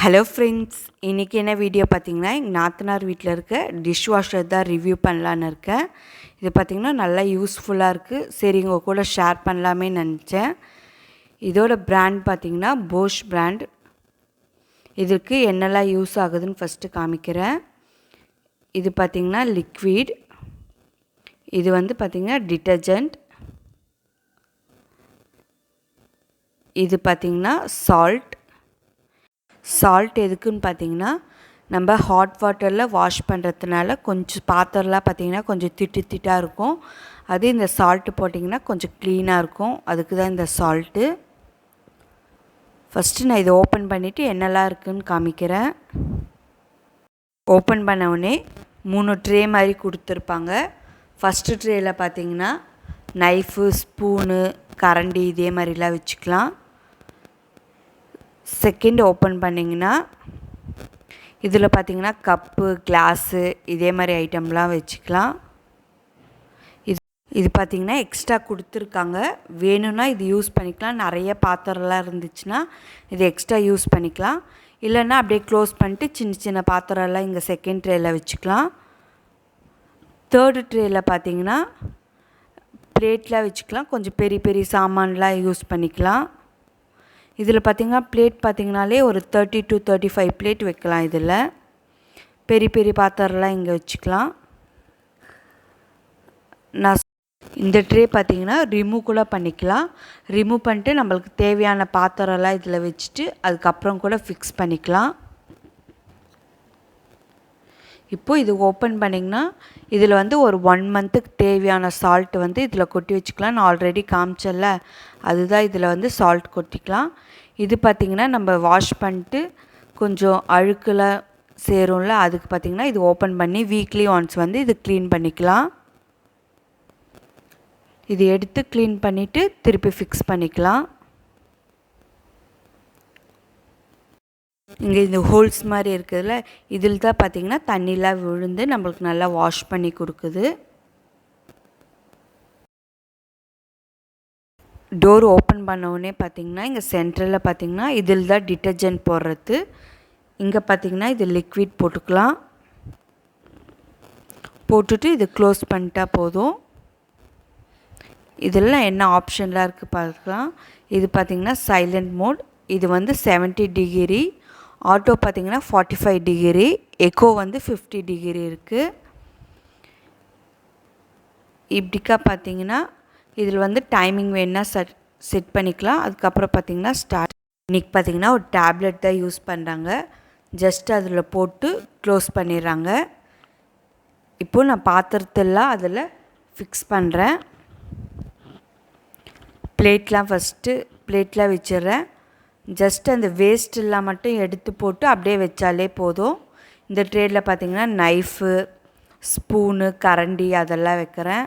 Hello friends, இன்றைக்கி என்ன video பார்த்திங்கன்னா எங்கள் நாத்தனார் வீட்டில் இருக்க டிஷ்வாஷர் தான் ரிவ்யூ பண்ணலான்னு இருக்கேன். இது பார்த்திங்கன்னா நல்லா யூஸ்ஃபுல்லாக இருக்குது. சரி உங்கள் கூட ஷேர் பண்ணலாமே நினச்சேன். இதோட பிராண்ட் பார்த்திங்கன்னா போஷ் பிராண்ட். இதுக்கு என்னெல்லாம் யூஸ் ஆகுதுன்னு ஃபஸ்ட்டு காமிக்கிறேன். இது பார்த்திங்கன்னா லிக்விட், இது வந்து பார்த்திங்கன்னா டிட்டர்ஜெண்ட், இது பார்த்திங்கன்னா சால்ட் எதுக்குன்னு பார்த்திங்கன்னா நம்ம ஹாட் வாட்டரில் வாஷ் பண்ணுறதுனால கொஞ்சம் பாத்திரம்லாம் பார்த்திங்கன்னா கொஞ்சம் திட்டாக இருக்கும். அது இந்த சால்ட்டு போட்டிங்கன்னா கொஞ்சம் க்ளீனாக இருக்கும். அதுக்கு தான் இந்த சால்ட்டு. ஃபஸ்ட்டு நான் இதை ஓப்பன் பண்ணிவிட்டு என்னெல்லாம் இருக்குதுன்னு காமிக்கிறேன். ஓப்பன் பண்ண உடனே 3 ட்ரே மாதிரி கொடுத்துருப்பாங்க. ஃபஸ்ட்டு ட்ரேயில் பார்த்திங்கன்னா நைஃபு, ஸ்பூனு, கரண்டி இதே மாதிரிலாம் வச்சுக்கலாம். செகண்ட் ஓப்பன் பண்ணிங்கன்னா இதில் பார்த்திங்கன்னா கப்பு, கிளாஸு இதே மாதிரி ஐட்டம்லாம் வச்சுக்கலாம். இது பார்த்திங்கன்னா எக்ஸ்ட்ரா கொடுத்துருக்காங்க. வேணும்னா இது யூஸ் பண்ணிக்கலாம். நிறைய பாத்திரம்லாம் இருந்துச்சுன்னா இது எக்ஸ்ட்ரா யூஸ் பண்ணிக்கலாம். இல்லைன்னா அப்படியே க்ளோஸ் பண்ணிட்டு சின்ன சின்ன பாத்திரம்லாம் இங்கே செகண்ட் ட்ரேயில் வச்சுக்கலாம். தேர்டு ட்ரேயில் பார்த்திங்கன்னா பிளேட்லாம் வச்சுக்கலாம். கொஞ்சம் பெரிய பெரிய சாமான்லாம் யூஸ் பண்ணிக்கலாம். இதில் பார்த்திங்கன்னா பிளேட் பார்த்திங்கனாலே ஒரு 30 to 35 பிளேட் வைக்கலாம். இதில் பெரிய பெரிய பாத்திரம்லாம் இங்கே வச்சுக்கலாம். நான் இந்த ட்ரே பார்த்திங்கன்னா ரிமூவ் கூட பண்ணிக்கலாம். ரிமூவ் பண்ணிட்டு நம்மளுக்கு தேவையான பாத்திரம்லாம் இதில் வச்சுட்டு அதுக்கப்புறம் கூட ஃபிக்ஸ் பண்ணிக்கலாம். இப்போது இது ஓப்பன் பண்ணிங்கன்னா இதில் வந்து ஒரு 1 மந்த்துக்கு தேவையான சால்ட் வந்து இதில் கொட்டி வச்சுக்கலாம். நான் ஆல்ரெடி காமிச்சல, அதுதான் இதில் வந்து சால்ட் கொட்டிக்கலாம். இது பார்த்திங்கன்னா நம்ம வாஷ் பண்ணிட்டு கொஞ்சம் அழுக்கில் சேரும்ல, அதுக்கு பார்த்திங்கன்னா இது ஓப்பன் பண்ணி வீக்லி ஒன்ஸ் வந்து இது க்ளீன் பண்ணிக்கலாம். இது எடுத்து க்ளீன் பண்ணிவிட்டு திருப்பி ஃபிக்ஸ் பண்ணிக்கலாம். இங்கே இந்த ஹோல்ஸ் மாதிரி இருக்குதுல்ல, இதில் தான் பார்த்திங்கன்னா தண்ணிலாம் விழுந்து நம்மளுக்கு நல்லா வாஷ் பண்ணி கொடுக்குது. டோர் ஓப்பன் பண்ணவுடனே பார்த்திங்கன்னா இங்கே சென்டரில் பார்த்திங்கன்னா இதில் தான் டிட்டர்ஜெண்ட் போடுறது. இங்கே பார்த்திங்கன்னா இது லிக்விட் போட்டுக்கலாம். போட்டுட்டு இது க்ளோஸ் பண்ணிட்டா போதும். இதெல்லாம் என்ன ஆப்ஷன்லாம் இருக்குது பார்க்கலாம். இது பார்த்திங்கன்னா சைலண்ட் மோட். இது வந்து 70 டிகிரி, ஆட்டோ பார்த்திங்கன்னா 45 டிகிரி, எக்கோ வந்து 50 டிகிரி இருக்குது. இப்படிக்கா பார்த்திங்கன்னா இதில் வந்து டைமிங் வேணுன்னா செட் பண்ணிக்கலாம். அதுக்கப்புறம் பார்த்திங்கன்னா ஸ்டார்ட். இன்றைக்கி பார்த்திங்கன்னா ஒரு டேப்லெட் தான் யூஸ் பண்ணுறாங்க. ஜஸ்ட் அதில் போட்டு க்ளோஸ் பண்ணிடுறாங்க. இப்போது நான் பாத்திரத்தெல்லாம் அதில் ஃபிக்ஸ் பண்ணுறேன். பிளேட்லாம் வச்சிடுறேன். ஜஸ்ட் அந்த வேஸ்ட்டெல்லாம் மட்டும் எடுத்து போட்டு அப்படியே வச்சாலே போதும். இந்த ட்ரேயில் பார்த்திங்கன்னா நைஃபு, ஸ்பூனு, கரண்டி அதெல்லாம் வைக்கிறேன்.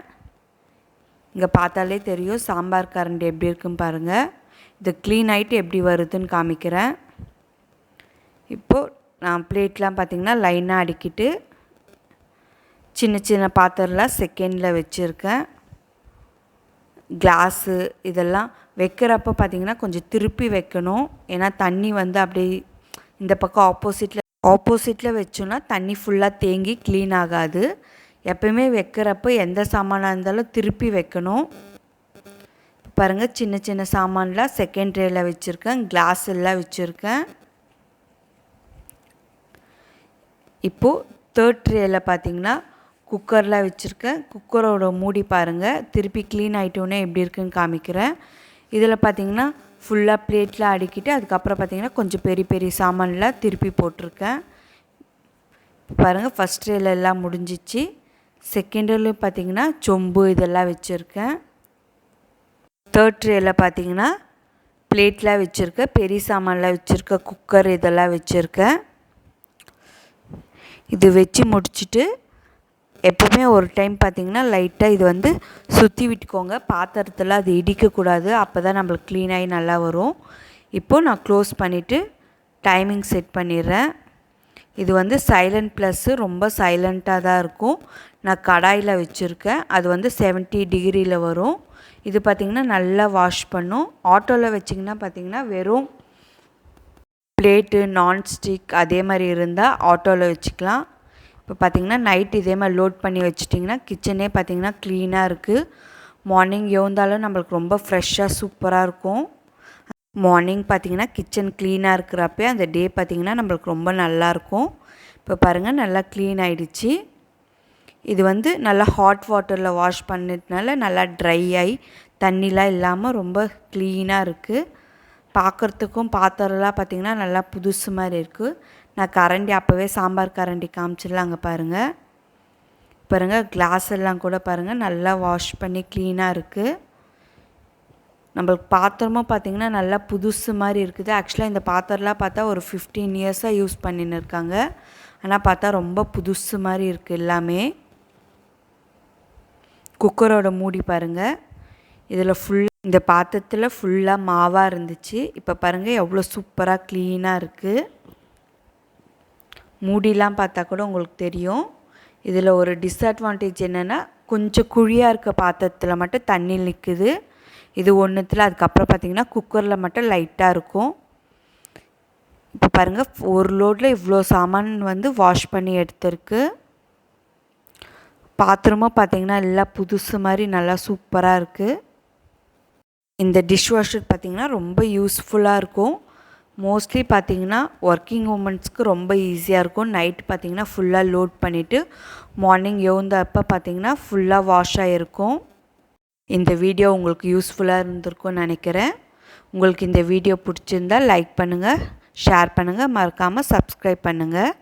இங்கே பார்த்தாலே தெரியும் சாம்பார் கரண்டி எப்படி இருக்குன்னு பாருங்கள். இது க்ளீன் ஆகிட்டு எப்படி வருதுன்னு காமிக்கிறேன். இப்போது நான் பிளேட்லாம் பார்த்திங்கன்னா லைனாக அடுக்கிட்டு சின்ன சின்ன பாத்திரம்லாம் செகண்டில் வச்சுருக்கேன். கிளாஸு இதெல்லாம் வைக்கிறப்ப பார்த்திங்கன்னா கொஞ்சம் திருப்பி வைக்கணும். ஏன்னா தண்ணி வந்து அப்படியே இந்த பக்கம் ஆப்போசிட்டில் வச்சோன்னா தண்ணி ஃபுல்லாக தேங்கி க்ளீன் ஆகாது. எப்பயுமே வைக்கிறப்ப எந்த சாமானாக இருந்தாலும் திருப்பி வைக்கணும். இப்போ பாருங்கள் சின்ன சின்ன சாமான்லாம் செகண்ட் ட்ரேயில் வச்சுருக்கேன். கிளாஸ் எல்லாம் வச்சுருக்கேன். இப்போது தேர்ட் ட்ரேயில் பார்த்திங்கன்னா குக்கர்லாம் வச்சுருக்கேன். குக்கரோட மூடி பாருங்கள். திருப்பி க்ளீன் ஆகிட்டோன்னே எப்படி இருக்குன்னு காமிக்கிறேன். இதில் பார்த்திங்கன்னா ஃபுல்லாக பிளேட்டில் அடுக்கிட்டு அதுக்கப்புறம் பார்த்திங்கன்னா கொஞ்சம் பெரிய பெரிய சாமான்லாம் திருப்பி போட்டிருக்கேன். பாருங்கள் ஃபஸ்ட் ட்ரேயில் எல்லாம் முடிஞ்சிச்சு. செகண்ட் ட்ரேலையும் பார்த்திங்கன்னா சொம்பு இதெல்லாம் வச்சுருக்கேன். தேர்ட் ட்ரேயில் பார்த்திங்கன்னா பிளேட்லாம் வச்சுருக்கேன். பெரிய சாமான்லாம் வச்சுருக்கேன். குக்கர் இதெல்லாம் வச்சுருக்கேன். இது வச்சு முடிச்சுட்டு எப்போவுமே ஒரு டைம் பார்த்திங்கன்னா லைட்டாக இது வந்து சுற்றி விட்டுக்கோங்க. பாத்திரத்தில் அது இடிக்கக்கூடாது. அப்போ தான் நம்மளுக்கு க்ளீனாகி நல்லா வரும். இப்போது நான் க்ளோஸ் பண்ணிவிட்டு டைமிங் செட் பண்ணிடுறேன். இது வந்து சைலண்ட் ப்ளஸ்ஸு, ரொம்ப சைலண்ட்டாக தான் இருக்கும். நான் கடாயில் வச்சுருக்கேன். அது வந்து 70 டிகிரியில் வரும். இது பார்த்திங்கன்னா நல்லா வாஷ் பண்ணும். ஆட்டோவில் வச்சிங்கன்னா பார்த்திங்கன்னா வெறும் பிளேட்டு நான்ஸ்டிக் அதே மாதிரி இருந்தால் ஆட்டோவில் வச்சுக்கலாம். இப்போ பார்த்திங்கன்னா நைட் இதே மாதிரி லோட் பண்ணி வச்சிட்டிங்கன்னா கிச்சனே பார்த்திங்கன்னா க்ளீனாக இருக்குது. மார்னிங் எழுந்தாலும் நம்மளுக்கு ரொம்ப ஃப்ரெஷ்ஷாக சூப்பராக இருக்கும். மார்னிங் பார்த்திங்கன்னா கிச்சன் க்ளீனாக இருக்கிறப்பே அந்த டே பார்த்திங்கன்னா நம்மளுக்கு ரொம்ப நல்லாயிருக்கும். இப்போ பாருங்கள் நல்லா க்ளீன் ஆகிடுச்சு. இது வந்து நல்லா ஹாட் வாட்டரில் வாஷ் பண்ணதுனால நல்லா ட்ரை ஆகி தண்ணிலாம் இல்லாமல் ரொம்ப க்ளீனாக இருக்குது. பார்க்குறதுக்கும் பாத்திரம்லாம் பார்த்திங்கன்னா நல்லா புதுசு மாதிரி இருக்குது. நான் கரண்டி அப்போவே சாம்பார் கரண்டி காமிச்சிடலாம். அங்கே பாருங்கள் கிளாஸ் எல்லாம் கூட பாருங்கள் நல்லா வாஷ் பண்ணி க்ளீனாக இருக்குது. நம்மளுக்கு பாத்திரமும் பார்த்திங்கன்னா நல்லா புதுசு மாதிரி இருக்குது. ஆக்சுவலாக இந்த பாத்திரம்லாம் பார்த்தா ஒரு 15 இயர்ஸாக யூஸ் பண்ணின்னு இருக்காங்க. ஆனால் பார்த்தா ரொம்ப புதுசு மாதிரி இருக்குது எல்லாமே. குக்கரோட மூடி பாருங்கள். இதில் இந்த பாத்திரத்தில் ஃபுல்லாக மாவாக இருந்துச்சு. இப்போ பாருங்கள் எவ்வளோ சூப்பராக க்ளீனாக இருக்குது. மூடிலாம் பார்த்தா கூட உங்களுக்கு தெரியும். இதில் ஒரு டிஸ்அட்வான்டேஜ் என்னென்னா கொஞ்சம் குழியாக இருக்க பாத்திரத்தில் மட்டும் தண்ணி நிற்குது. இது ஒன்றுத்தில் அதுக்கப்புறம் பார்த்திங்கன்னா குக்கரில் மட்டும் லைட்டாக இருக்கும். இப்போ பாருங்கள் ஒரு லோடில் இவ்வளோ சாமான் வந்து வாஷ் பண்ணி எடுத்துருக்கு. பாத்திரமும் பார்த்திங்கன்னா எல்லாம் புதுசு மாதிரி நல்லா சூப்பராக இருக்குது. இந்த டிஷ்வாஷர் பார்த்திங்கன்னா ரொம்ப யூஸ்ஃபுல்லாக இருக்கும். மோஸ்ட்லி பார்த்திங்கன்னா ஒர்க்கிங் உமன்ஸ்க்கு ரொம்ப ஈஸியாக இருக்கும். நைட் பார்த்திங்கன்னா ஃபுல்லாக லோட் பண்ணிவிட்டு மார்னிங் எழுந்தப்போ பார்த்திங்கன்னா ஃபுல்லாக வாஷ் ஆகிருக்கும். இந்த வீடியோ உங்களுக்கு யூஸ்ஃபுல்லாக இருந்திருக்கும்னு நினைக்கிறேன். உங்களுக்கு இந்த வீடியோ பிடிச்சிருந்தால் லைக் பண்ணுங்கள், ஷேர் பண்ணுங்கள், மறக்காமல் சப்ஸ்கிரைப் பண்ணுங்கள்.